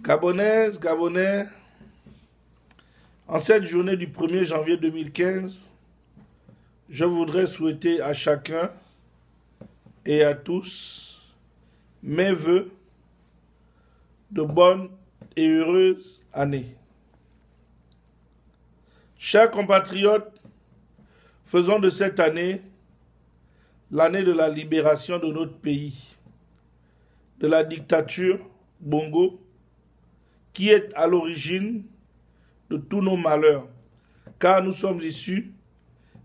Gabonaises, Gabonais, en cette journée du 1er janvier 2015, je voudrais souhaiter à chacun et à tous mes vœux de bonnes et heureuses années. Chers compatriotes, faisons de cette année l'année de la libération de notre pays, de la dictature Bongo, qui est à l'origine de tous nos malheurs, car nous sommes issus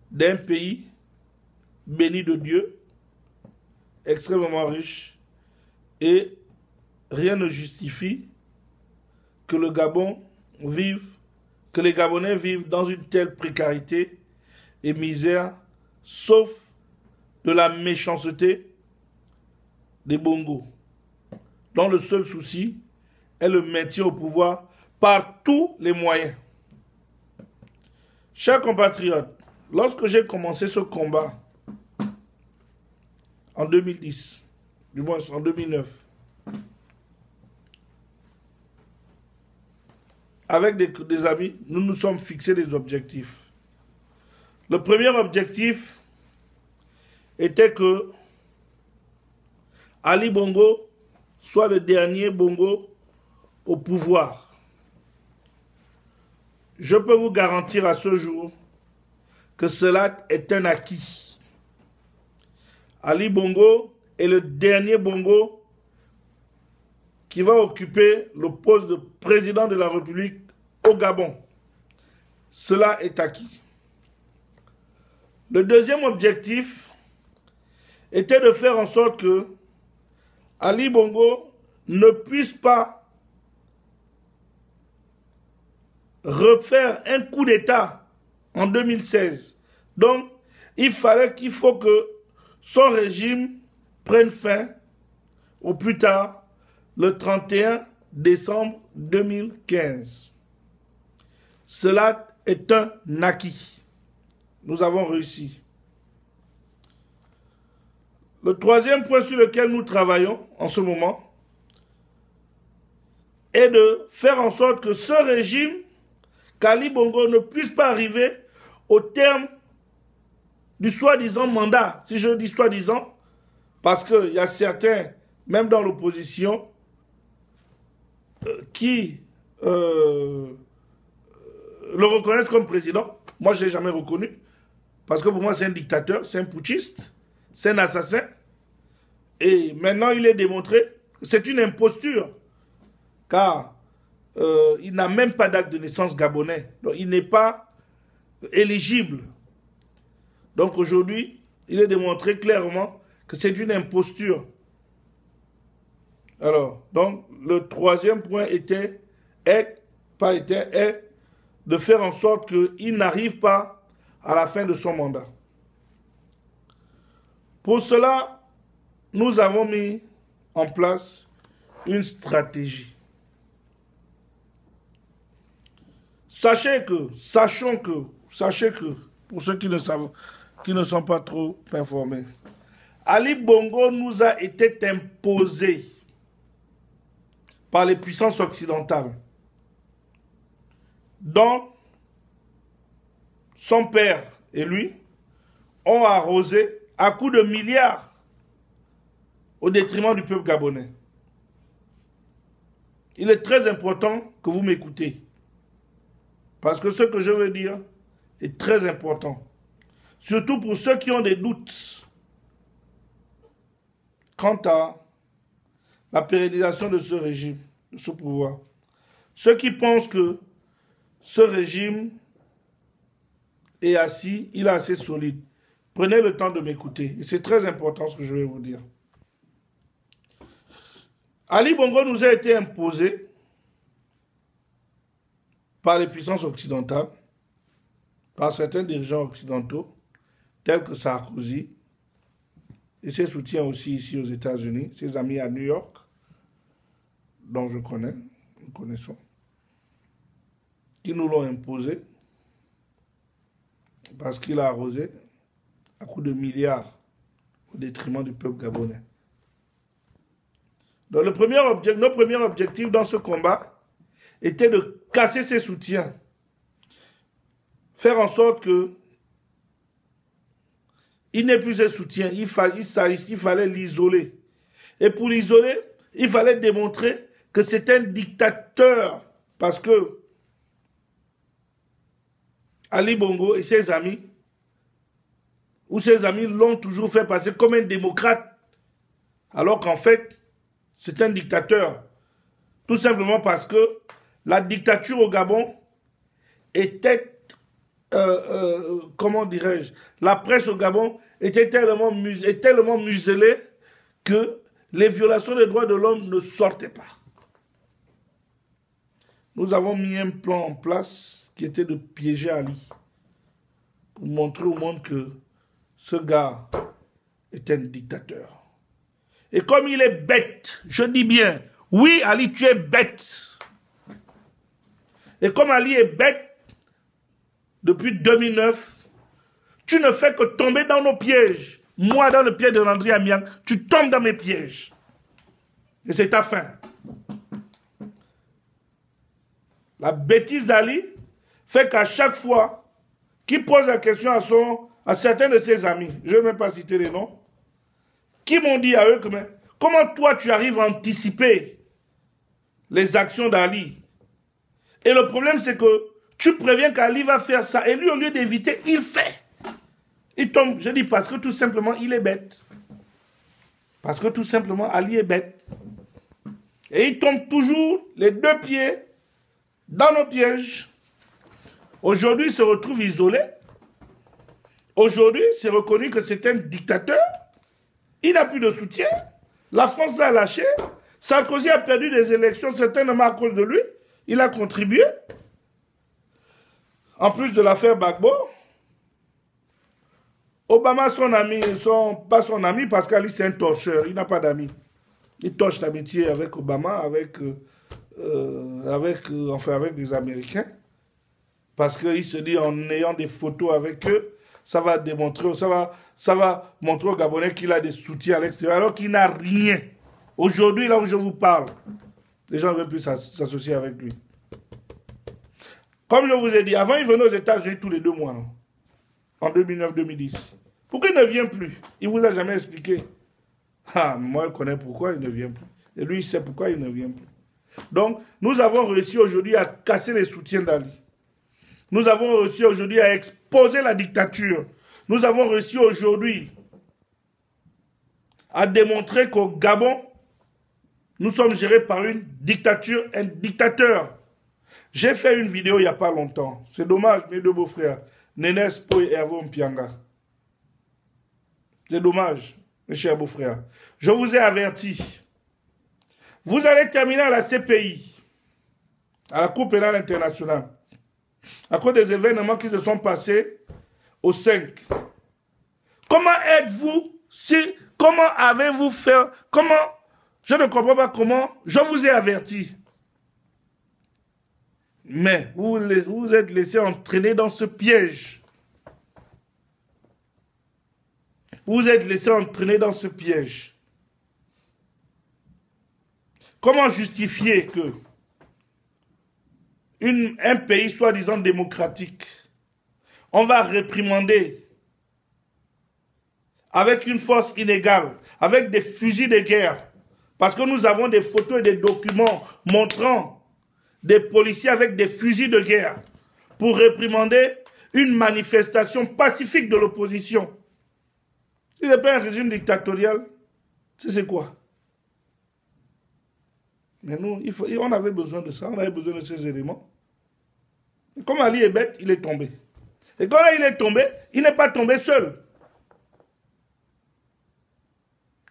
d'un pays béni de Dieu, extrêmement riche, et rien ne justifie que le Gabon vive, que les Gabonais vivent dans une telle précarité et misère, sauf de la méchanceté des Bongo, dont le seul souci est le maintien au pouvoir par tous les moyens. Chers compatriotes, lorsque j'ai commencé ce combat en 2010, du moins en 2009, avec des amis, nous nous sommes fixés des objectifs. Le premier objectif était que Ali Bongo soit le dernier Bongo au pouvoir. Je peux vous garantir à ce jour que cela est un acquis. Ali Bongo est le dernier Bongo qui va occuper le poste de président de la République au Gabon. Cela est acquis. Le deuxième objectif était de faire en sorte que Ali Bongo ne puisse pas refaire un coup d'État en 2016. Donc, il faut que son régime prenne fin au plus tard le 31 décembre 2015. Cela est un acquis. Nous avons réussi. Le troisième point sur lequel nous travaillons en ce moment est de faire en sorte que ce régime, qu'Ali Bongo ne puisse pas arriver au terme du soi-disant mandat. Si je dis soi-disant, parce qu'il y a certains, même dans l'opposition, qui le reconnaissent comme président. Moi, je ne l'ai jamais reconnu. Parce que pour moi, c'est un dictateur, c'est un putschiste, c'est un assassin. Et maintenant, il est démontré que c'est une imposture. Car il n'a même pas d'acte de naissance gabonais. Donc, il n'est pas éligible. Donc, aujourd'hui, il est démontré clairement que c'est une imposture. Alors, donc, le troisième point est de faire en sorte qu'il n'arrive pas à la fin de son mandat. Pour cela, nous avons mis en place une stratégie. Sachez que, pour ceux qui ne sont pas trop informés, Ali Bongo nous a été imposé par les puissances occidentales, dont son père et lui ont arrosé à coups de milliards au détriment du peuple gabonais. Il est très important que vous m'écoutez, parce que ce que je veux dire est très important, surtout pour ceux qui ont des doutes quant à la pérennisation de ce régime, de ce pouvoir. Ceux qui pensent que ce régime est assis, il est assez solide. Prenez le temps de m'écouter. Et c'est très important ce que je vais vous dire. Ali Bongo nous a été imposé par les puissances occidentales, par certains dirigeants occidentaux, tels que Sarkozy, et ses soutiens aussi ici aux États-Unis, ses amis à New York, dont nous connaissons, qui nous l'ont imposé, parce qu'il a arrosé à coups de milliards au détriment du peuple gabonais. Donc notre premier objectif dans ce combat était de casser ses soutiens. Faire en sorte que il n'ait plus ses soutiens. Il fallait l'isoler. Et pour l'isoler, il fallait démontrer que c'est un dictateur. Parce que Ali Bongo et ses amis, l'ont toujours fait passer comme un démocrate. Alors qu'en fait, c'est un dictateur. Tout simplement parce que la dictature au Gabon était, comment dirais-je, la presse au Gabon était tellement muselée que les violations des droits de l'homme ne sortaient pas. Nous avons mis un plan en place qui était de piéger Ali pour montrer au monde que ce gars est un dictateur. Et comme il est bête, je dis bien, oui Ali, tu es bête. Et comme Ali est bête, depuis 2009, tu ne fais que tomber dans nos pièges. Moi, dans le piège de Landry Amiang, tu tombes dans mes pièges. Et c'est ta fin. La bêtise d'Ali fait qu'à chaque fois qu'il pose la question à certains de ses amis, je ne vais même pas citer les noms, qui m'ont dit à eux que comment toi tu arrives à anticiper les actions d'Ali? Et le problème c'est que tu préviens qu'Ali va faire ça et lui au lieu d'éviter, il fait. Il tombe, je dis parce que tout simplement il est bête. Parce que tout simplement Ali est bête. Et il tombe toujours les deux pieds dans nos pièges. Aujourd'hui, il se retrouve isolé. Aujourd'hui, c'est reconnu que c'est un dictateur. Il n'a plus de soutien. La France l'a lâché. Sarkozy a perdu des élections, certainement à cause de lui. Il a contribué. En plus de l'affaire Gbagbo. Obama, son ami, pas son ami, parce qu'Ali, c'est un torcheur. Il n'a pas d'amis. Il torche l'amitié avec Obama, avec des Américains. Parce qu'il se dit, en ayant des photos avec eux, ça va démontrer, ça va montrer aux Gabonais qu'il a des soutiens à l'extérieur, alors qu'il n'a rien. Aujourd'hui, là où je vous parle, les gens ne veulent plus s'associer avec lui. Comme je vous ai dit, avant, il venait aux États-Unis tous les 2 mois, non? En 2009-2010. Pourquoi il ne vient plus? Il ne vous a jamais expliqué. Ah, moi, je connais pourquoi il ne vient plus. Et lui, il sait pourquoi il ne vient plus. Donc, nous avons réussi aujourd'hui à casser les soutiens d'Ali. Nous avons réussi aujourd'hui à exposer la dictature. Nous avons réussi aujourd'hui à démontrer qu'au Gabon, nous sommes gérés par une dictature, un dictateur. J'ai fait une vidéo il n'y a pas longtemps. C'est dommage, mes 2 beaux-frères, Nénès Po et Hervé Mpianga. C'est dommage, mes chers beaux-frères. Je vous ai averti. Vous allez terminer à la CPI, à la Cour pénale internationale, à cause des événements qui se sont passés au 5. Comment êtes-vous, comment avez-vous fait, je ne comprends pas comment, je vous ai averti. Mais vous vous êtes laissé entraîner dans ce piège. Vous êtes laissé entraîner dans ce piège. Comment justifier que un pays soi-disant démocratique, on va réprimander avec une force inégale, avec des fusils de guerre, parce que nous avons des photos et des documents montrant des policiers avec des fusils de guerre pour réprimander une manifestation pacifique de l'opposition. Si ce n'est pas un régime dictatorial, c'est quoi? Mais nous, on avait besoin de ça, on avait besoin de ces éléments. Et comme Ali est bête, il est tombé. Et quand il est tombé, il n'est pas tombé seul.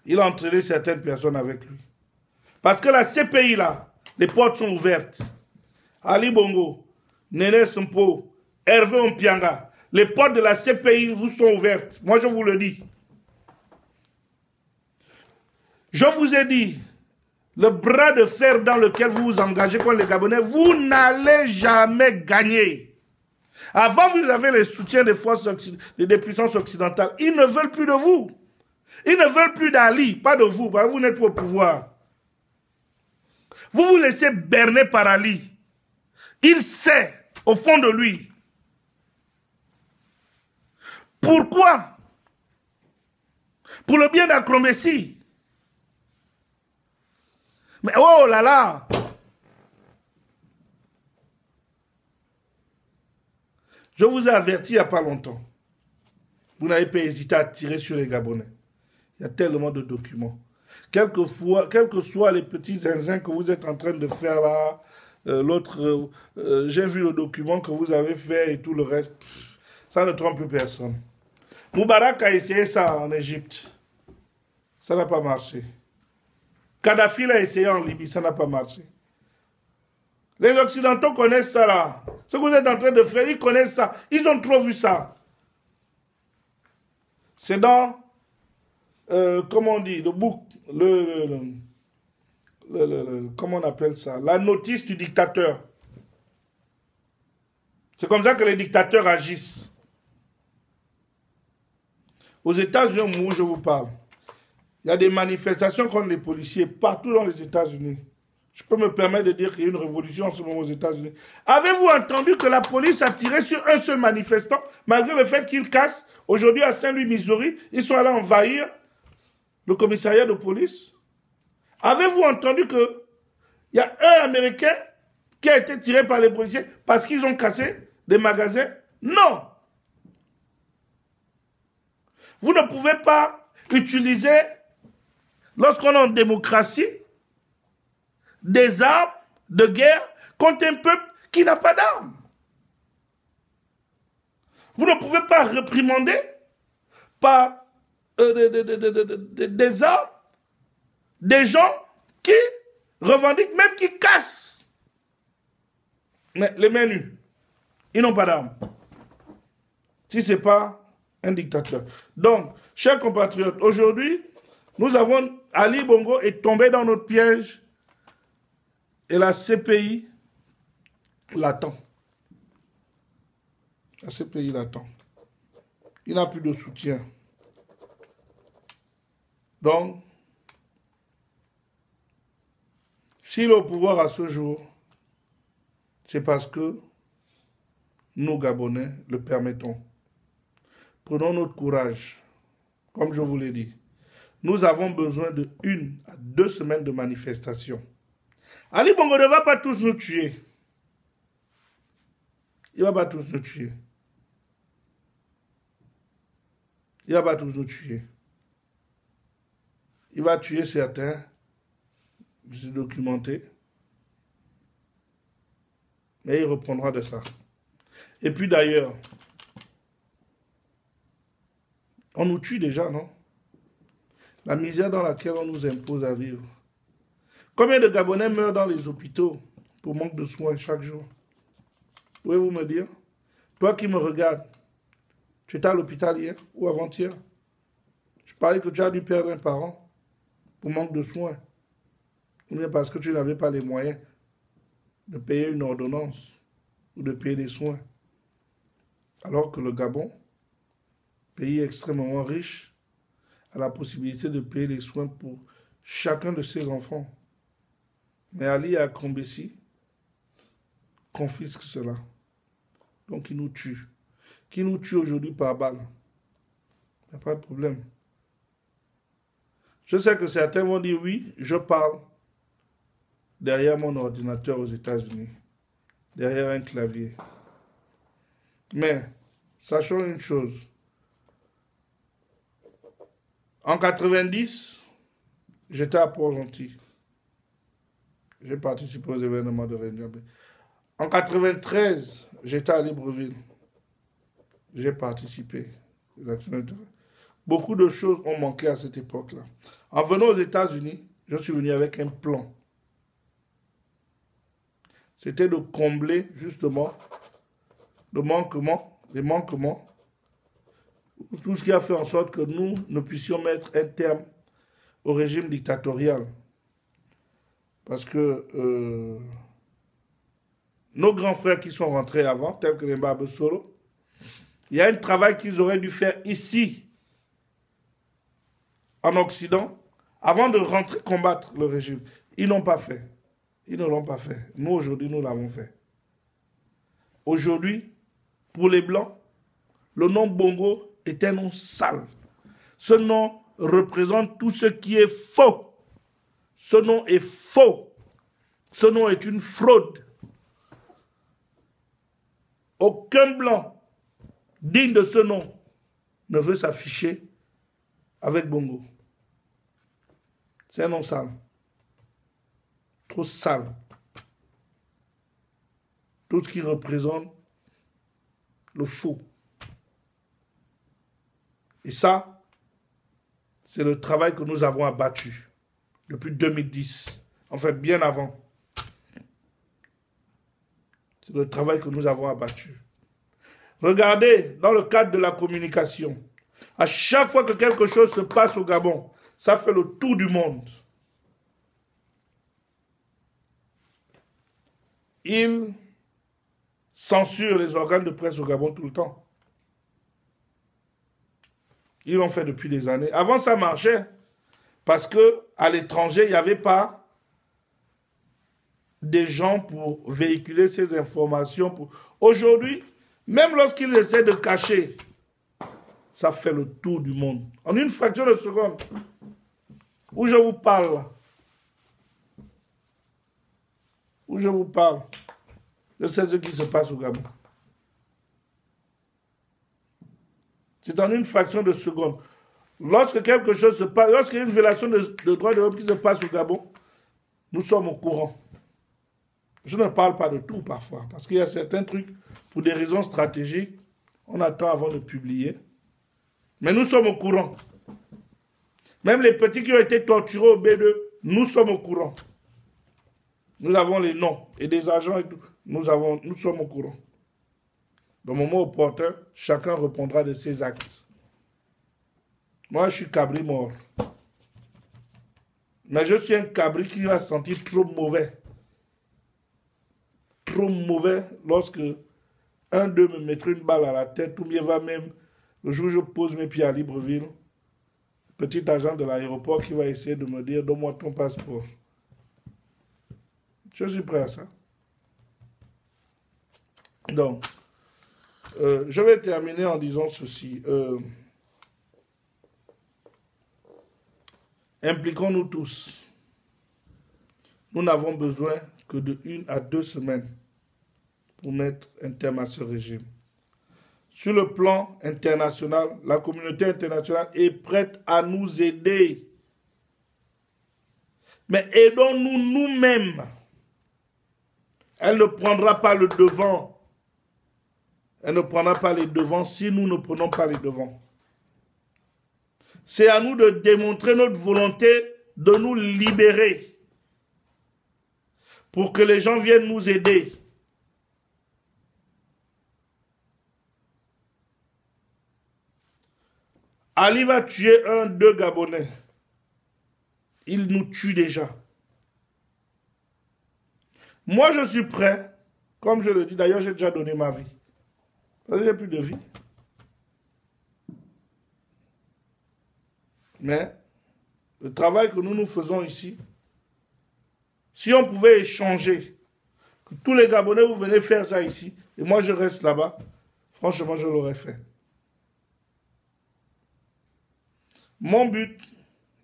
Il a entraîné certaines personnes avec lui. Parce que la CPI là, les portes sont ouvertes. Ali Bongo, Nénès Mpo, Hervé Mpianga, les portes de la CPI vous sont ouvertes. Moi je vous le dis. Je vous ai dit, le bras de fer dans lequel vous vous engagez contre les Gabonais, vous n'allez jamais gagner. Avant, vous avez le soutien des forces des puissances occidentales. Ils ne veulent plus de vous. Ils ne veulent plus d'Ali, pas de vous, parce que vous n'êtes pas au pouvoir. Vous vous laissez berner par Ali. Il sait, au fond de lui, pourquoi, pour le bien d'Acrométie. Mais oh là là, je vous ai averti il n'y a pas longtemps. Vous n'avez pas hésité à tirer sur les Gabonais. Il y a tellement de documents. Quels que soient les petits zinzins que vous êtes en train de faire là, j'ai vu le document que vous avez fait et tout le reste. Ça ne trompe plus personne. Moubarak a essayé ça en Égypte. Ça n'a pas marché. Kadhafi l'a essayé en Libye, ça n'a pas marché. Les Occidentaux connaissent ça là. Ce que vous êtes en train de faire, ils connaissent ça. Ils ont trop vu ça. C'est dans, comment on dit, le book, comment on appelle ça, la notice du dictateur. C'est comme ça que les dictateurs agissent. Aux États-Unis, où je vous parle, il y a des manifestations contre les policiers partout dans les États-Unis. Je peux me permettre de dire qu'il y a une révolution en ce moment aux États-Unis. Avez-vous entendu que la police a tiré sur un seul manifestant, malgré le fait qu'il casse? Aujourd'hui, à Saint-Louis, Missouri, ils sont allés envahir le commissariat de police. Avez-vous entendu qu'il y a un Américain qui a été tiré par les policiers parce qu'ils ont cassé des magasins? Non! Vous ne pouvez pas utiliser, lorsqu'on est en démocratie, des armes de guerre contre un peuple qui n'a pas d'armes. Vous ne pouvez pas réprimander par des armes des gens qui revendiquent, même qui cassent. Mais les mains nues, ils n'ont pas d'armes. Si ce n'est pas un dictateur. Donc, chers compatriotes, aujourd'hui, nous avons, Ali Bongo est tombé dans notre piège et la CPI l'attend. La CPI l'attend. Il n'a plus de soutien. Donc, s'il est au pouvoir à ce jour, c'est parce que nous, Gabonais, le permettons. Prenons notre courage, comme je vous l'ai dit. Nous avons besoin de 1 à 2 semaines de manifestation. Ali Bongo ne va pas tous nous tuer. Il ne va pas tous nous tuer. Il ne va pas tous nous tuer. Il va tuer certains, je suis documenté, mais il reprendra de ça. Et puis d'ailleurs, on nous tue déjà, non? La misère dans laquelle on nous impose à vivre. Combien de Gabonais meurent dans les hôpitaux pour manque de soins chaque jour? Pouvez-vous me dire? Toi qui me regardes, tu étais à l'hôpital hier ou avant-hier? Je parlais que tu as dû perdre un parent pour manque de soins. Ou bien parce que tu n'avais pas les moyens de payer une ordonnance ou de payer des soins. Alors que le Gabon, pays extrêmement riche, a la possibilité de payer les soins pour chacun de ses enfants. Mais Ali à Combessi confisque cela. Donc il nous tue. Qui nous tue aujourd'hui par balle? Il n'y a pas de problème. Je sais que certains vont dire oui, je parle derrière mon ordinateur aux États-Unis, derrière un clavier. Mais sachons une chose. En 90, j'étais à Port-Gentil. J'ai participé aux événements de Rendiambé. En 93, j'étais à Libreville. J'ai participé. Beaucoup de choses ont manqué à cette époque-là. En venant aux États-Unis, je suis venu avec un plan. C'était de combler justement les manquements, tout ce qui a fait en sorte que nous ne puissions mettre un terme au régime dictatorial. Parce que nos grands frères qui sont rentrés avant, tels que les Mbaba Soro, il y a un travail qu'ils auraient dû faire ici, en Occident, avant de rentrer combattre le régime. Ils n'ont pas fait. Ils ne l'ont pas fait. Nous, aujourd'hui, nous l'avons fait. aujourd'hui, pour les Blancs, le nom Bongo est un nom sale. Ce nom représente tout ce qui est faux. Ce nom est faux. Ce nom est une fraude. Aucun Blanc digne de ce nom ne veut s'afficher avec Bongo. C'est un nom sale. Trop sale. Tout ce qui représente le faux. Et ça, c'est le travail que nous avons abattu depuis 2010. En fait, bien avant. C'est le travail que nous avons abattu. Regardez, dans le cadre de la communication, à chaque fois que quelque chose se passe au Gabon, ça fait le tour du monde. Ils censurent les organes de presse au Gabon tout le temps. Ils l'ont fait depuis des années. Avant, ça marchait. Parce qu'à l'étranger, il n'y avait pas des gens pour véhiculer ces informations. Aujourd'hui, même lorsqu'ils essaient de cacher, ça fait le tour du monde. En une fraction de seconde, où je vous parle, je sais ce qui se passe au Gabon. C'est en une fraction de seconde. Lorsque quelque chose se passe, lorsqu'il y a une violation de droits de l'homme qui se passe au Gabon, nous sommes au courant. Je ne parle pas de tout parfois, parce qu'il y a certains trucs, pour des raisons stratégiques, on attend avant de publier. Mais nous sommes au courant. Même les petits qui ont été torturés au B2, nous sommes au courant. Nous avons les noms et des agents et tout. Nous sommes au courant. Dans le moment opportun, chacun répondra de ses actes. Moi, je suis cabri mort. Mais je suis un cabri qui va se sentir trop mauvais. Trop mauvais lorsque un d'eux me mettra une balle à la tête, ou bien va même, le jour où je pose mes pieds à Libreville, petit agent de l'aéroport qui va essayer de me dire « Donne-moi ton passeport ». Je suis prêt à ça. Donc, je vais terminer en disant ceci. Impliquons-nous tous. Nous n'avons besoin que de 1 à 2 semaines pour mettre un terme à ce régime. Sur le plan international, la communauté internationale est prête à nous aider. Mais aidons-nous nous-mêmes. Elle ne prendra pas le devant. Elle ne prendra pas les devants si nous ne prenons pas les devants. C'est à nous de démontrer notre volonté de nous libérer pour que les gens viennent nous aider. Ali va tuer 2 Gabonais. Il nous tue déjà. Moi, je suis prêt, comme je le dis, d'ailleurs, j'ai déjà donné ma vie. Parce que j'ai plus de vie. Mais le travail que nous faisons ici, si on pouvait échanger, que tous les Gabonais, vous venez faire ça ici, et moi je reste là-bas, franchement, je l'aurais fait. Mon but,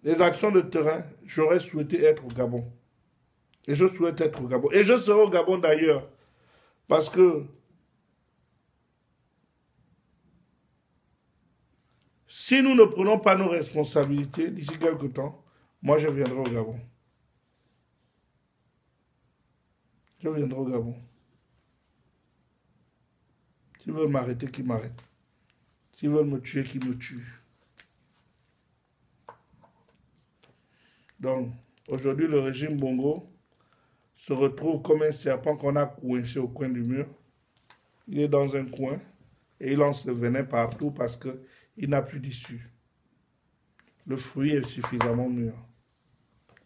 les actions de terrain, j'aurais souhaité être au Gabon. Et je souhaite être au Gabon. Et je serai au Gabon d'ailleurs, parce que si nous ne prenons pas nos responsabilités, d'ici quelque temps, moi je viendrai au Gabon. Je viendrai au Gabon. S'ils veulent m'arrêter, qu'ils m'arrêtent. S'ils veulent me tuer, qu'ils me tuent. Donc, aujourd'hui, le régime Bongo se retrouve comme un serpent qu'on a coincé au coin du mur. Il est dans un coin et il lance le venin partout parce qu'il n'a plus d'issue. Le fruit est suffisamment mûr.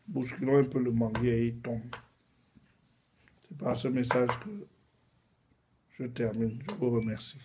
Bousculons un peu le manguier et il tombe. C'est par ce message que je termine. Je vous remercie.